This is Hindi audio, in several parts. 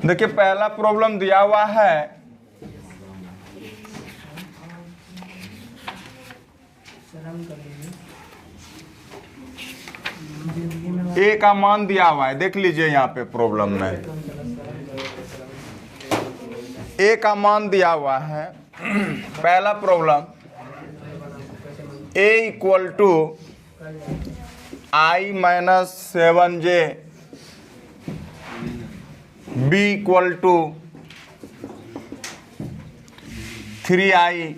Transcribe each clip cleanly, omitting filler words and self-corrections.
देखिए पहला प्रॉब्लम दिया हुआ है ए का मान दिया हुआ है, देख लीजिए यहाँ पे प्रॉब्लम में ए का मान दिया हुआ है। पहला problem a equal to i minus 7j, b equal to 3i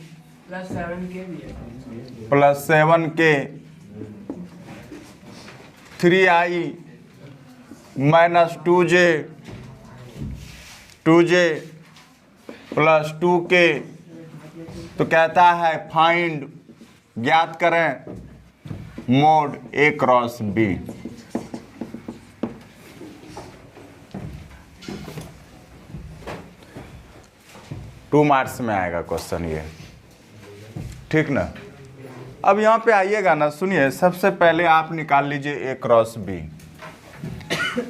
plus 7k, 3i minus 2j plus 2k। तो कहता है फाइंड, ज्ञात करें mod a cross b. Two marks में आएगा क्वेश्चन ये, ठीक ना। अब यहाँ पे आइएगा ना, सुनिए, सबसे पहले आप निकाल लीजिए ए क्रॉस बी,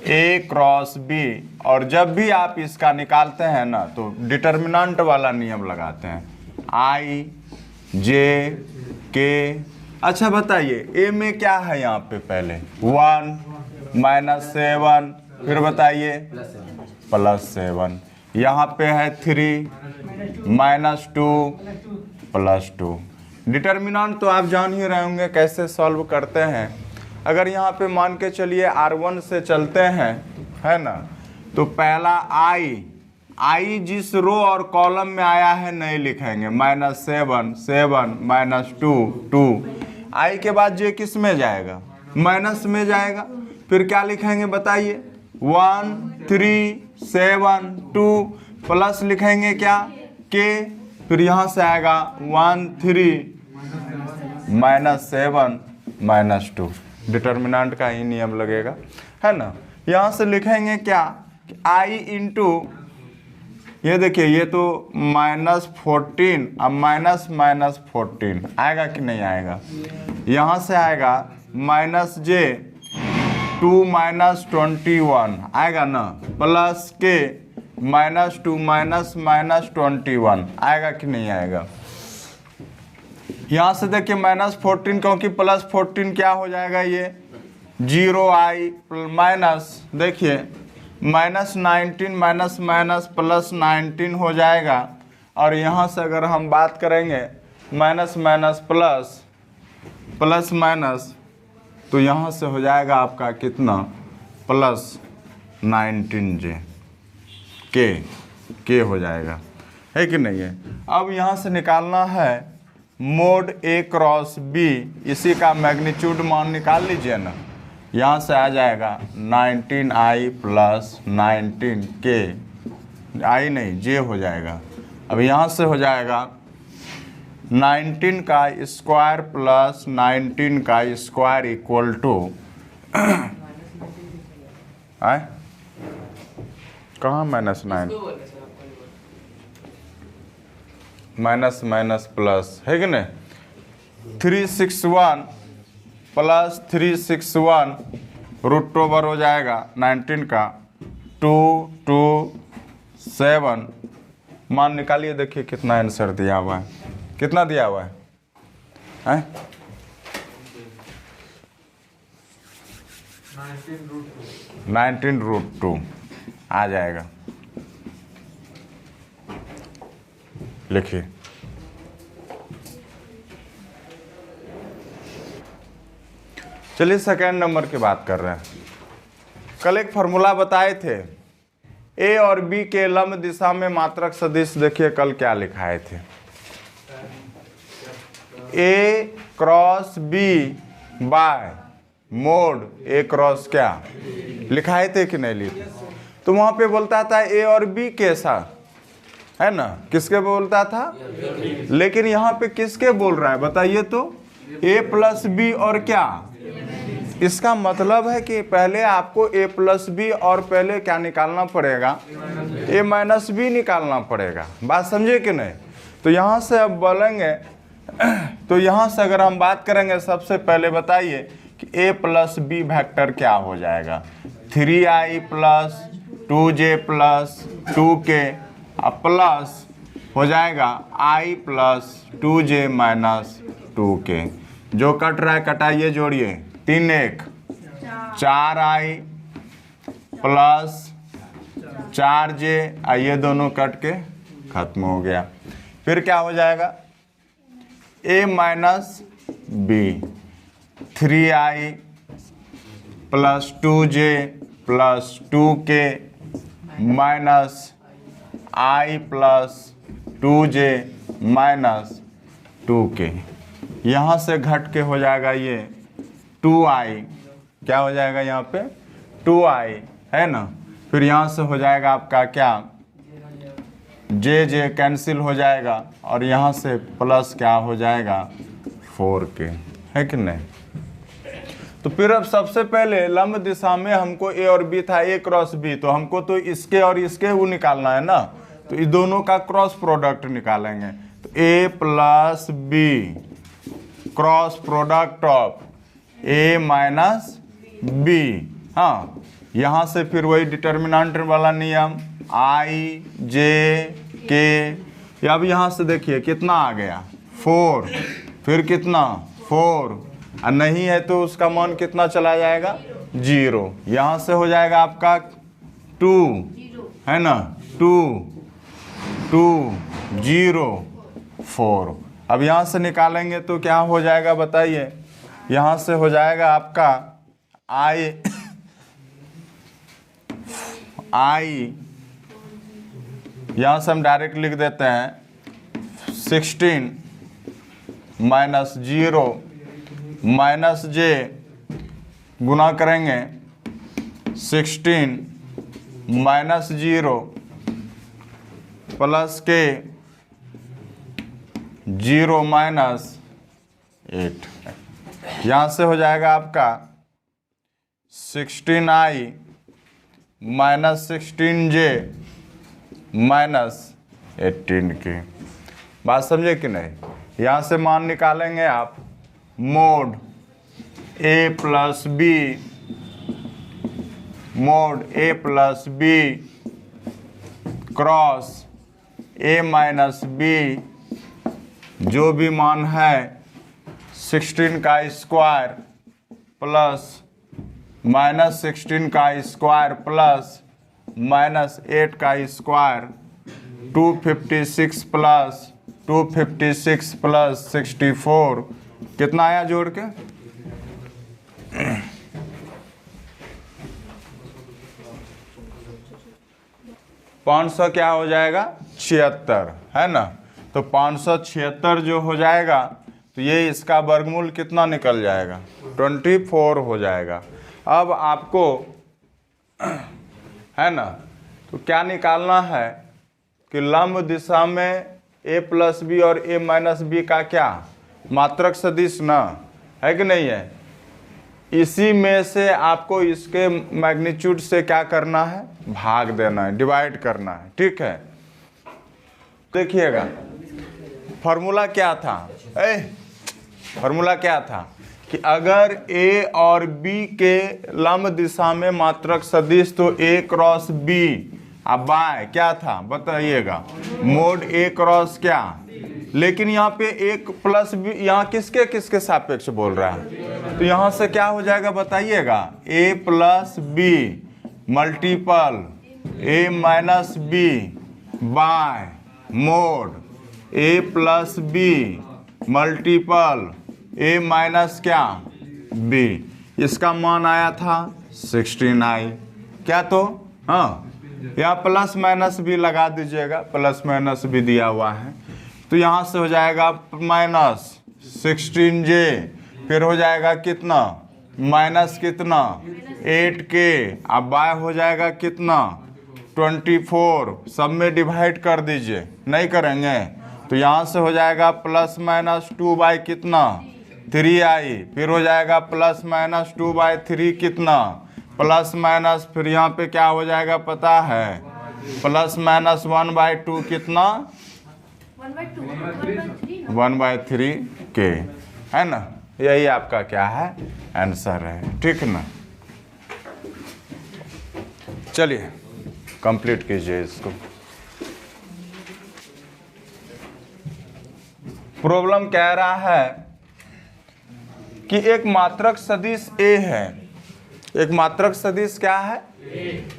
ए क्रॉस बी। और जब भी आप इसका निकालते हैं ना तो डिटर्मिनेंट वाला नियम लगाते हैं, आई जे के। अच्छा बताइए ए में क्या है यहाँ पे, पहले 1 माइनस 7, फिर बताइए प्लस 7, यहाँ पे है 3 माइनस 2 प्लस 2। डिटर्मिनेंट तो आप जान ही रहे होंगे कैसे सॉल्व करते हैं। अगर यहाँ पे मान के चलिए R1 से चलते हैं, है ना, तो पहला आई जिस रो और कॉलम में आया है नहीं लिखेंगे, माइनस 7 माइनस 2 आई के बाद जे किस में जाएगा, माइनस में जाएगा। फिर क्या लिखेंगे बताइए, 1 3 7 2 प्लस लिखेंगे क्या, के। फिर यहाँ से आएगा 1 3 माइनस 7 माइनस 2। डिटर्मिनेंट का ही नियम लगेगा, है ना। यहाँ से लिखेंगे क्या, आई इंटू, ये देखिए ये तो -14, अब माइनस 14 आएगा कि नहीं आएगा। यहाँ से आएगा माइनस जे 2 माइनस 21 आएगा ना, प्लस के -2 माइनस 21 आएगा कि नहीं आएगा। यहाँ से देखिए -14, क्योंकि +14 क्या हो जाएगा, ये 0i माइनस, देखिए -19 माइनस माइनस प्लस 19 हो जाएगा। और यहाँ से अगर हम बात करेंगे minus minus plus plus minus, तो यहाँ से हो जाएगा आपका कितना, प्लस 19j के हो जाएगा, है कि नहीं है। अब यहाँ से निकालना है मोड ए क्रॉस बी, इसी का मैग्नीट्यूड मान निकाल लीजिए ना। यहाँ से आ जाएगा 19i प्लस 19k, आई नहीं जे हो जाएगा। अब यहाँ से हो जाएगा 19 का स्क्वायर प्लस 19 का स्क्वायर इक्वल टू, कहाँ -9, माइनस माइनस प्लस, है कि नहीं। 361 प्लस 361 रूट ओवर हो जाएगा 19 का 227। मान निकालिए, देखिए कितना आंसर दिया हुआ है, कितना दिया हुआ है, 19√2 आ जाएगा। लिखिए, चलिए सेकेंड नंबर की बात कर रहे हैं। कल एक फार्मूला बताए थे, ए और बी के लंब दिशा में मात्रक सदिश। देखिए कल क्या लिखाए थे, ए cross B by mode a cross क्या लिखाए थे कि नहीं लिखे। तो वहां पे बोलता था ए और बी के साथ, है ना, किसके बोलता था, लेकिन यहाँ पे किसके बोल रहा है बताइए तो, ए प्लस बी और क्या। इसका मतलब है कि पहले आपको ए प्लस बी और पहले क्या निकालना पड़ेगा, ए माइनस बी निकालना पड़ेगा। बात समझे कि नहीं। तो यहाँ से अब बोलेंगे, तो यहाँ से अगर हम बात करेंगे, सबसे पहले बताइए कि ए प्लस बी वेक्टर क्या हो जाएगा, 3i plus 2j plus 2k अब प्लस हो जाएगा i plus 2j minus 2k। जो कट रहा है कटाइए, जोड़िए, 3 1 4i प्लस 4j, आइए दोनों कट के खत्म हो गया। फिर क्या हो जाएगा, a minus b 3i plus 2j plus 2k minus i plus 2j minus 2k। यहाँ से घट के हो जाएगा ये 2i, क्या हो जाएगा यहाँ पे 2i है ना। फिर यहाँ से हो जाएगा आपका क्या, j कैंसिल हो जाएगा और यहाँ से प्लस क्या हो जाएगा 4k, है कि नहीं। तो फिर अब सबसे पहले लंब दिशा में हमको a और b था, a क्रॉस b, तो हमको तो इसके और इसके वो निकालना है ना, तो इस दोनों का क्रॉस प्रोडक्ट निकालेंगे। तो a plus b cross product of a minus b। हाँ, यहाँ से फिर वही डिटर्मिनेंट वाला नियम i j k। अब यहाँ से देखिए कितना आ गया 4, फिर कितना 4, और नहीं है तो उसका मान कितना चला जाएगा 0। यहाँ से हो जाएगा आपका 2 है ना, 2 2 0 4। अब यहाँ से निकालेंगे तो क्या हो जाएगा बताइए, यहाँ से हो जाएगा आपका i यहाँ से हम डायरेक्ट लिख देते हैं 16 माइनस 0 माइनस j गुना करेंगे 16 माइनस 0 प्लस के 0 माइनस 8। यहाँ से हो जाएगा आपका 16i minus 16j minus 18k। बात समझे कि नहीं। यहाँ से मान निकालेंगे आप mode a plus b, mod a plus b cross a minus b, जो भी मान है 16 का स्क्वायर प्लस माइनस 16 का स्क्वायर प्लस माइनस 8 का स्क्वायर 256 प्लस 256 प्लस 64 कितना आया जोड़ के 500 क्या हो जाएगा 76 है ना। तो 576 जो हो जाएगा तो ये इसका वर्गमूल कितना निकल जाएगा 24 हो जाएगा। अब आपको है ना, तो क्या निकालना है कि लंब दिशा में a प्लस बी और a माइनस बी का क्या मात्रक सदिश ना, है कि नहीं है। इसी में से आपको इसके मैग्नीट्यूड से क्या करना है, भाग देना है, डिवाइड करना है, ठीक है। देखिएगा फॉर्मूला क्या था, फॉर्मूला क्या था कि अगर a और b के लंब दिशा में मात्रक सदिश तो a क्रॉस b, अब बाय क्या था बताइएगा मोड a क्रॉस क्या। लेकिन यहाँ पे एक प्लस बी यहाँ किसके किसके सापेक्ष बोल रहा है, तो यहाँ से क्या हो जाएगा बताइएगा a plus b multiple a minus b by mod a plus b multiple a minus क्या b। इसका मान आया था 16i क्या, तो हाँ यहाँ प्लस माइनस भी लगा दीजिएगा, प्लस माइनस भी दिया हुआ है। तो यहाँ से हो जाएगा माइनस 16j, फिर हो जाएगा कितना माइनस कितना 8k, अब बाय हो जाएगा कितना 24, सब में डिवाइड कर दीजिए, नहीं करेंगे तो यहाँ से हो जाएगा प्लस माइनस 2 बाई कितना 3i, फिर हो जाएगा प्लस माइनस 2 बाई 3 कितना प्लस माइनस, फिर यहाँ पे क्या हो जाएगा पता है प्लस माइनस 1 बाई 2 कितना 1 बाई 3k, है ना। यही आपका क्या है आंसर है, ठीक ना। चलिए कंप्लीट कीजिए इसको। प्रॉब्लम कह रहा है कि एक मात्रक सदिश ए है। एक मात्रक सदिश क्या है?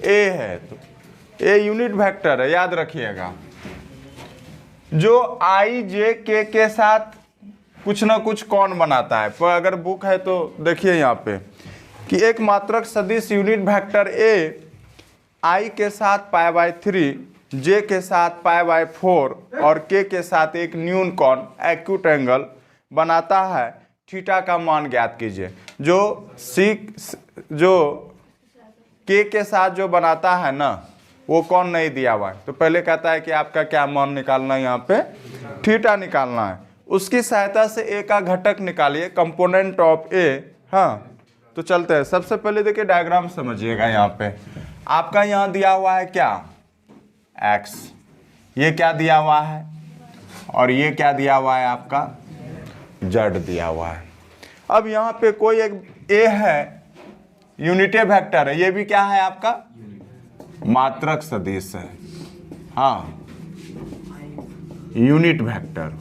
ए है। तो ए यूनिट वेक्टर है, याद रखिएगा। जो आई जे के साथ कुछ ना कुछ कौन बनाता है। पर अगर बुक है तो देखिए यहाँ पे कि एक मात्रक सदिश यूनिट वेक्टर ए आई के साथ π/3, जे के साथ π/4 और के साथ एक न्यून कोण एक्यूट एंगल बनाता है। थीटा का मान ज्ञात कीजिए। जो के साथ जो बनाता है ना, वो कौन नहीं दिया हुआ है। तो पहले कहता है कि आपका क्या मान निकालना है, यहाँ पे थीटा निकालना है। उसकी सहायता से ए का घटक निकालिए, कंपोनेंट ऑफ ए। हाँ, तो चलते हैं। सबसे पहले देखिए डायग्राम समझिएगा। यहाँ पे आपका यहाँ दिया हुआ है क्या? एक्स। ये क्या दिया हुआ है? और ये क्या दिया हुआ है? आपका जेड दिया हुआ है। अब यहाँ पे कोई एक ए है, यूनिटे वेक्टर है। ये भी क्या है? आपका मात्रक सदिश है। हाँ, यूनिट वेक्टर।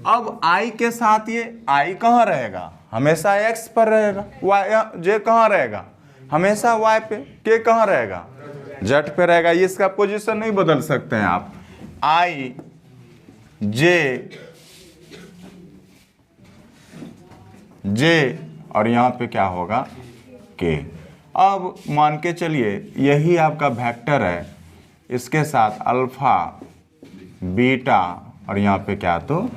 अब आई के साथ ये आई कहाँ रहेगा? हमेशा एक्स पर रहेगा। वाई जे कहाँ रहेगा? हमेशा वाई पे। के कहाँ रहेगा? जेड पे रहेगा। ये इसका पोजीशन नहीं बदल सकते हैं आप। आई जे और यहाँ पे क्या होगा? के। अब मान के चलिए यही आपका वेक्टर है, इसके साथ अल्फा बीटा और यहाँ पे क्या तो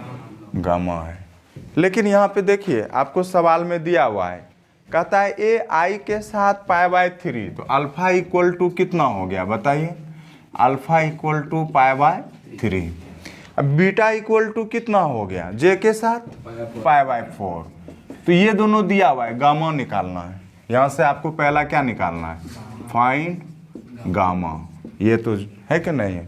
गामा है। लेकिन यहाँ पे देखिए आपको सवाल में दिया हुआ है, कहता है ए आई के साथ π/3। तो अल्फा इक्वल टू कितना हो गया बताइए? Alpha equal to π/3। अब बीटा इक्वल टू कितना हो गया? जे के साथ π/4। तो ये दोनों दिया हुआ है, गामा निकालना है। यहाँ से आपको पहला क्या निकालना है? Find gamma. ये तो है कि नहीं है?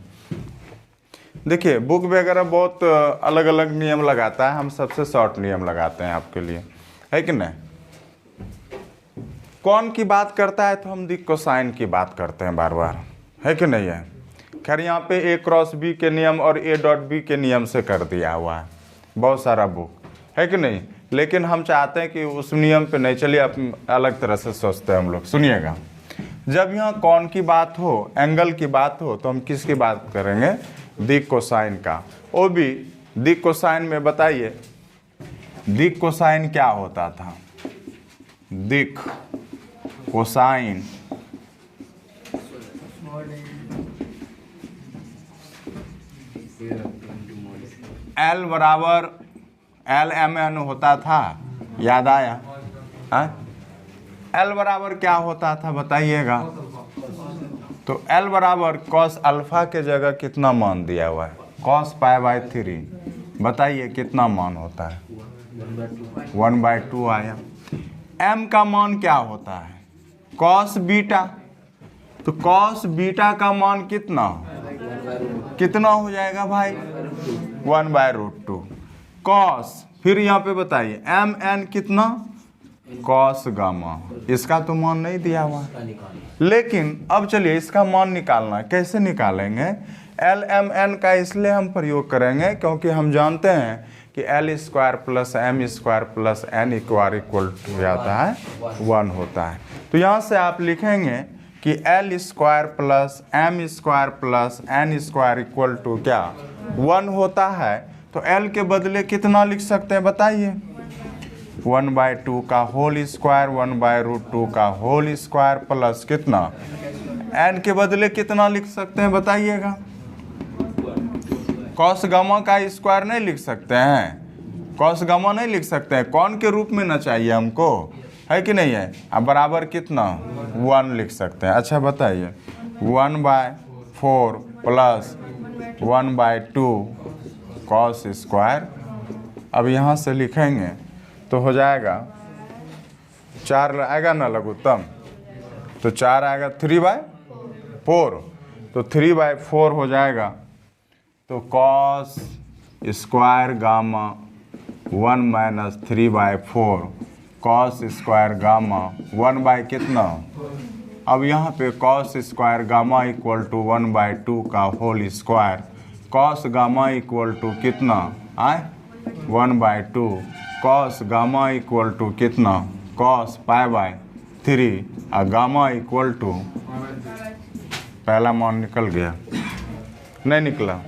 देखिए बुक वगैरह बहुत अलग अलग नियम लगाता है, हम सबसे शॉर्ट नियम लगाते हैं आपके लिए, है कि नहीं? कौन की बात करता है तो हम दिक कोसाइन की बात करते हैं बार बार, है कि नहीं है? खैर यहाँ पे ए क्रॉस बी के नियम और ए डॉट बी के नियम से कर दिया हुआ है बहुत सारा बुक, है कि नहीं? लेकिन हम चाहते हैं कि उस नियम पे नहीं, चलिए आप अलग तरह से सोचते हैं हम लोग। सुनिएगा, जब यहाँ कौन की बात हो, एंगल की बात हो, तो हम किसकी बात करेंगे? दिक कोसाइन का। वो भी दिक कोसाइन में बताइए, दिक कोसाइन क्या होता था? दिक कोसाइन एल बराबर एल एम एन होता था, याद आया? एल बराबर क्या होता था बताइएगा? तो एल बराबर कॉस अल्फा के जगह कितना मान दिया हुआ है? कॉस π/3। बताइए कितना मान होता है? 1/2 आया। एम का मान क्या होता है? Cos beta. तो कॉस बीटा का मान कितना हो जाएगा भाई? 1/√2 कॉस। फिर यहाँ पे बताइए एम एन कितना? Cos gamma. इसका तो मान नहीं दिया हुआ, लेकिन अब चलिए इसका मान निकालना है। कैसे निकालेंगे? एल एम एन का इसलिए हम प्रयोग करेंगे क्योंकि हम जानते हैं कि L² + M² + N² जाता है 1 होता है। तो यहाँ से आप लिखेंगे कि L² + M² + N² = क्या? 1 होता है। तो L के बदले कितना लिख सकते हैं बताइए? 1/2 का होल स्क्वायर 1/√2 का होल स्क्वायर प्लस कितना? N के बदले कितना लिख सकते हैं बताइएगा? कॉस गामा का स्क्वायर नहीं लिख सकते हैं? कॉस गामा नहीं लिख सकते हैं? कौन के रूप में ना चाहिए हमको, है कि नहीं है? अब बराबर कितना? 1 लिख सकते हैं। अच्छा बताइए 1/4 प्लस 1/2 कॉस स्क्वायर। अब यहाँ से लिखेंगे तो हो जाएगा 4 आएगा ना लघुत्तम, तो 4 आएगा 3/4, तो 3/4 हो जाएगा। तो cos square gamma 1 - 3/4 cos square gamma 1 by कितना? अब यहाँ पे cos square gamma equal to 1/2 का whole square, cos gamma equal to कितना आए 1/2, कॉस गामा इक्वल टू कितना कॉस π/3 और गामा इक्वल टू, पहला मान निकल गया, नहीं निकला।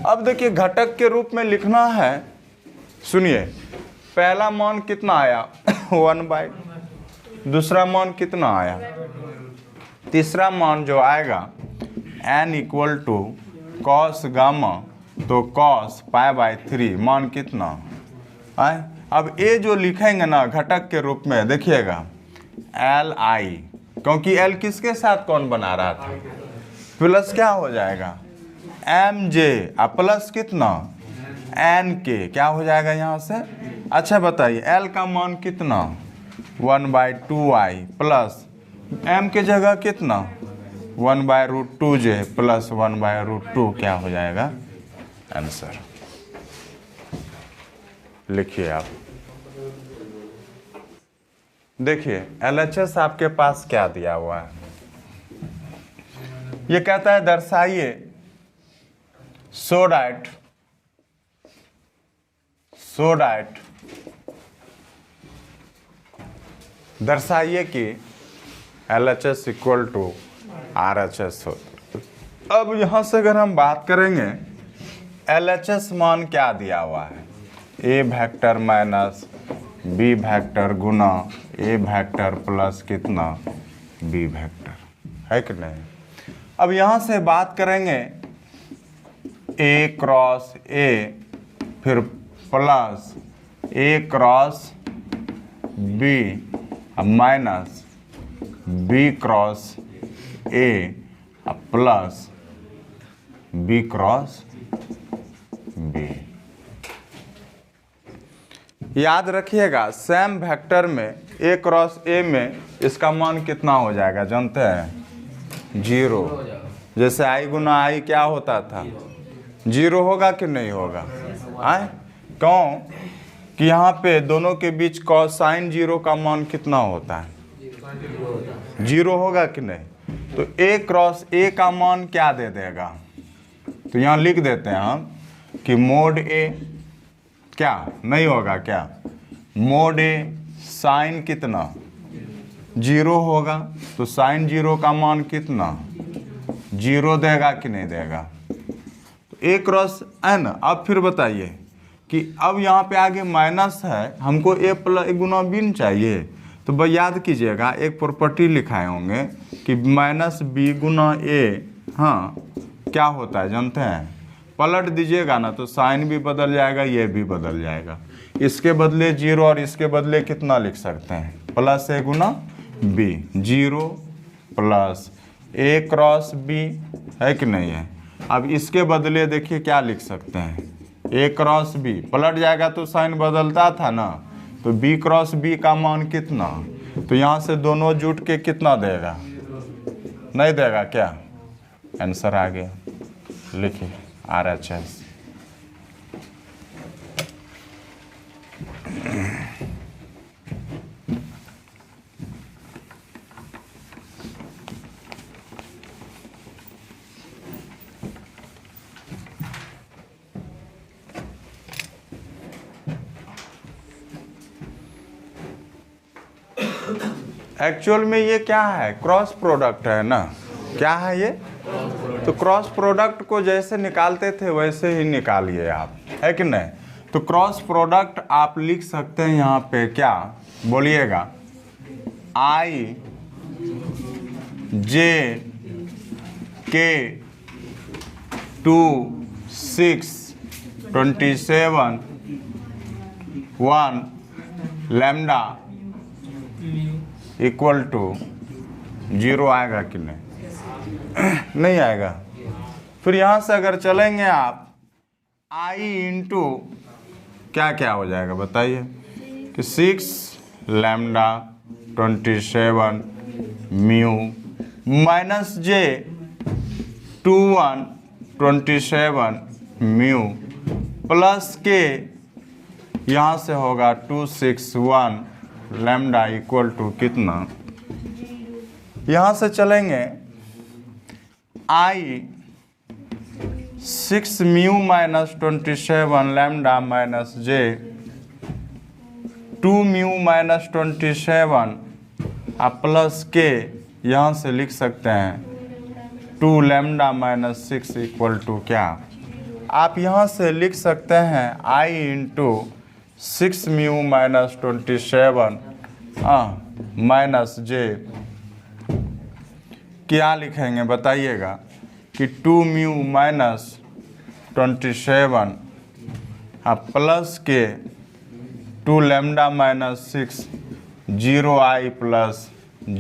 अब देखिए घटक के रूप में लिखना है, सुनिए पहला मान कितना आया 1/, दूसरा मान कितना आया, तीसरा मान जो आएगा n equal to cos gamma, तो कॉस π/3 मान कितना आए। अब ये जो लिखेंगे ना घटक के रूप में देखिएगा Li, क्योंकि L किसके साथ कौन बना रहा था, प्लस क्या हो जाएगा Mj और प्लस कितना Nk, क्या हो जाएगा यहाँ से। अच्छा बताइए L का मान कितना 1/2i प्लस M के जगह कितना 1/√2j प्लस 1/√2, क्या हो जाएगा आंसर। लिखिए आप, देखिए LHS आपके पास क्या दिया हुआ है, ये कहता है दर्शाइए सो डैट दर्शाइए कि LHS इक्वल टू RHS हो। अब यहाँ से अगर हम बात करेंगे LHS मान क्या दिया हुआ है, A vector minus B vector Guna A vector plus कितना B वेक्टर, है कि नहीं। अब यहाँ से बात करेंगे A क्रॉस A फिर plus A cross B minus B cross A plus B cross B। याद रखिएगा सेम वेक्टर में A क्रॉस A में इसका मान कितना हो जाएगा जानते हैं 0, जैसे I गुना I क्या होता था 0 होगा कि नहीं होगा आए, क्यों कि यहाँ पे दोनों के बीच कोसाइन 0 का मान कितना होता है 0 होगा कि नहीं। तो A क्रॉस A का मान क्या दे देगा, तो यहाँ लिख देते हैं हम कि मोड A क्या नहीं होगा, क्या मोड A साइन कितना 0 होगा, तो साइन 0 का मान कितना 0 देगा कि नहीं देगा। तो A क्रॉस N, अब फिर बताइए कि अब यहाँ पे आगे माइनस है, हमको A प्लस गुना B चाहिए, तो भाई याद कीजिएगा एक प्रॉपर्टी लिखाए होंगे कि माइनस B गुना A, हाँ क्या होता है जानते हैं, पलट दीजिएगा ना तो साइन भी बदल जाएगा, ये भी बदल जाएगा। इसके बदले 0 और इसके बदले कितना लिख सकते हैं plus A Guna B, 0 plus A cross B, है कि नहीं है। अब इसके बदले देखिए क्या लिख सकते हैं A क्रॉस B, पलट जाएगा तो साइन बदलता था ना, तो B क्रॉस B का मान कितना, तो यहाँ से दोनों जुट के कितना देगा नहीं देगा, क्या आंसर आ गया। लिखिए RHS। एक्चुअल में ये क्या है क्रॉस प्रोडक्ट है ना, क्या है ये, तो क्रॉस प्रोडक्ट को जैसे निकालते थे वैसे ही निकालिए आप, है कि नहीं। तो क्रॉस प्रोडक्ट आप लिख सकते हैं यहाँ पे क्या बोलिएगा I J K 2 6 27 1 lambda equal to 0 आएगा कि नहीं नहीं आएगा। फिर यहाँ से अगर चलेंगे आप I इंटू क्या क्या हो जाएगा बताइए कि 6 lambda 27 mu minus J 21 27 mu plus के यहाँ से होगा 261 लैम्डा इक्वल टू कितना यहाँ से चलेंगे I 6 mu minus 27 lambda minus J 2 mu minus 27 plus के यहाँ से लिख सकते हैं 2 लैम्डा माइनस 6 इक्वल टू क्या, आप यहाँ से लिख सकते हैं I into 6 mu minus 27 minus J, क्या लिखेंगे बताइएगा कि 2 म्यू माइनस 27 प्लस के 2 लैम्डा माइनस 6 0 I प्लस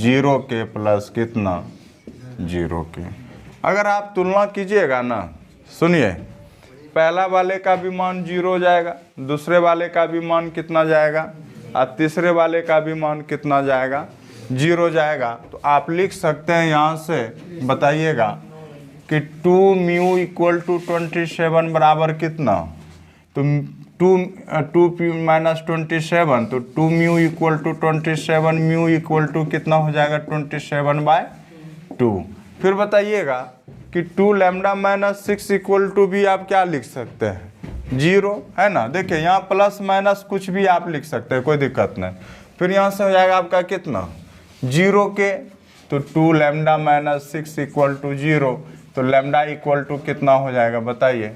0 के प्लस कितना 0 के। अगर आप तुलना कीजिएगा ना, सुनिए, पहला वाले का भी मान 0 हो जाएगा, दूसरे वाले का भी मान कितना जाएगा और तीसरे वाले का भी मान कितना जाएगा 0 जाएगा। तो आप लिख सकते हैं यहाँ से, बताइएगा कि 2 म्यू इक्वल टू 27 बराबर कितना, तो 2 माइनस 27, तो 2 mu equal to 27, mu equal to कितना हो जाएगा 27/2। फिर बताइएगा कि 2 लैम्डा माइनस 6 इक्वल टू भी आप क्या लिख सकते हैं 0, है ना। देखिए यहाँ प्लस माइनस कुछ भी आप लिख सकते हैं, कोई दिक्कत नहीं। फिर यहाँ से हो जाएगा आपका कितना 0 के, तो 2 लैम्डा माइनस 6 इक्वल टू 0, तो लैम्डा इक्वल टू कितना हो जाएगा बताइए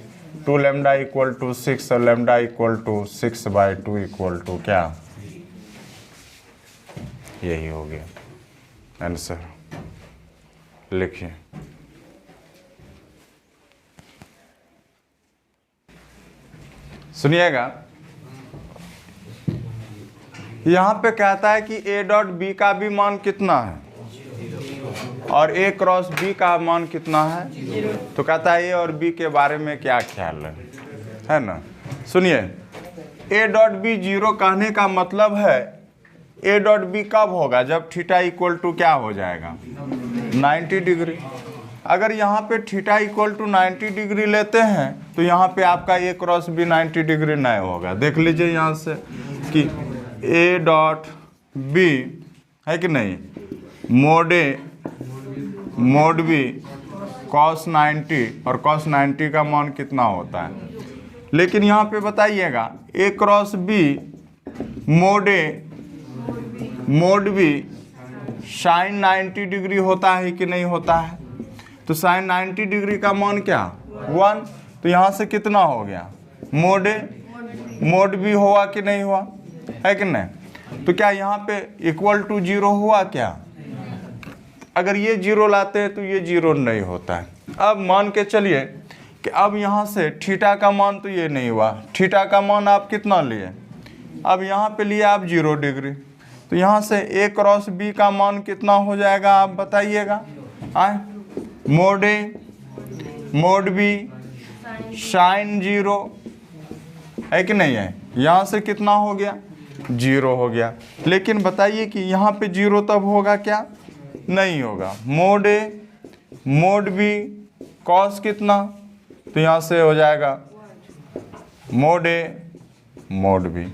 2 लैम्डा इक्वल टू 6 और lambda equal to 6/2 equal to क्या, यही हो गया आंसर। लिखिए सुनिएगा, यहाँ पे कहता है कि A डॉट B का भी मान कितना है और A क्रॉस B का मान कितना है, तो कहता है A और B के बारे में क्या ख्याल है ना। सुनिए, A डॉट B 0 कहने का मतलब है A डॉट B कब होगा, जब थीटा इक्वल टू क्या हो जाएगा 90 डिग्री। अगर यहाँ पे थीटा इक्वल टू 90 डिग्री लेते हैं तो यहाँ पे आपका A क्रॉस B 90 डिग्री नहीं होगा। देख लीजिए यहाँ से कि A डॉट B है कि नहीं, mode A mod B cos 90, और cos 90 का मान कितना होता है। लेकिन यहाँ पे बताइएगा A cross B mod A mod B sine 90 degree होता है कि नहीं होता है, तो साइन 90 डिग्री का मान क्या 1, तो यहाँ से कितना हो गया मोड A मोड B हुआ कि नहीं हुआ, है कि नहीं। तो क्या यहाँ पे इक्वल टू 0 हुआ क्या, अगर ये 0 लाते हैं तो ये 0 नहीं होता है। अब मान के चलिए कि अब यहाँ से थीटा का मान तो ये नहीं हुआ, थीटा का मान आप कितना लिए, अब यहाँ पे लिए आप 0 डिग्री, तो यहाँ से A क्रॉस B का मान कितना हो जाएगा आप बताइएगा, mod A mod B sine 0 है कि नहीं है, यहाँ से कितना हो गया 0 हो गया। लेकिन बताइए कि यहाँ पे 0 तब होगा क्या, नहीं होगा। Mode A mod B cos कितना, तो यहाँ से हो जाएगा मोड A मोड B,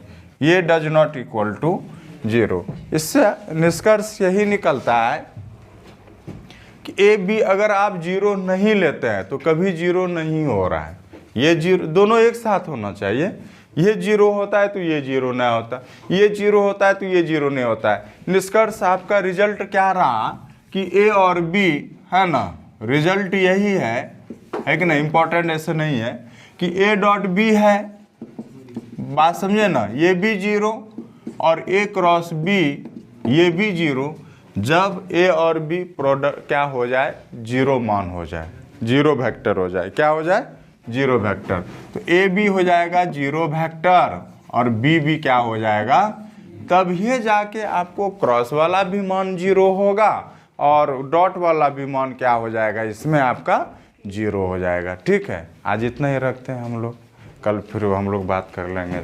ये डज नॉट इक्वल टू 0। इससे निष्कर्ष यही निकलता है कि A B अगर आप 0 नहीं लेते हैं तो कभी 0 नहीं हो रहा है, ये 0 दोनों एक साथ होना चाहिए। ये 0 होता है तो ये 0 नहीं होता, ये 0 होता है तो ये 0 नहीं होता है। निष्कर्ष आपका रिजल्ट क्या रहा कि A और B है ना, रिजल्ट यही है कि नहीं, इंपॉर्टेंट ऐसे नहीं है कि A डॉट B है, बात समझे ना, ये भी 0 और A क्रॉस B ये भी 0, जब A और B प्रोडक्ट क्या हो जाए 0 मान हो जाए, 0 वेक्टर हो जाए, क्या हो जाए 0 वेक्टर, तो A B हो जाएगा 0 वेक्टर और B भी क्या हो जाएगा, तब ये जाके आपको क्रॉस वाला भी मान 0 होगा और डॉट वाला भी मान क्या हो जाएगा, इसमें आपका 0 हो जाएगा। ठीक है, आज इतना ही रखते हैं हम लोग, कल फिर हम लोग बात कर लेंगे।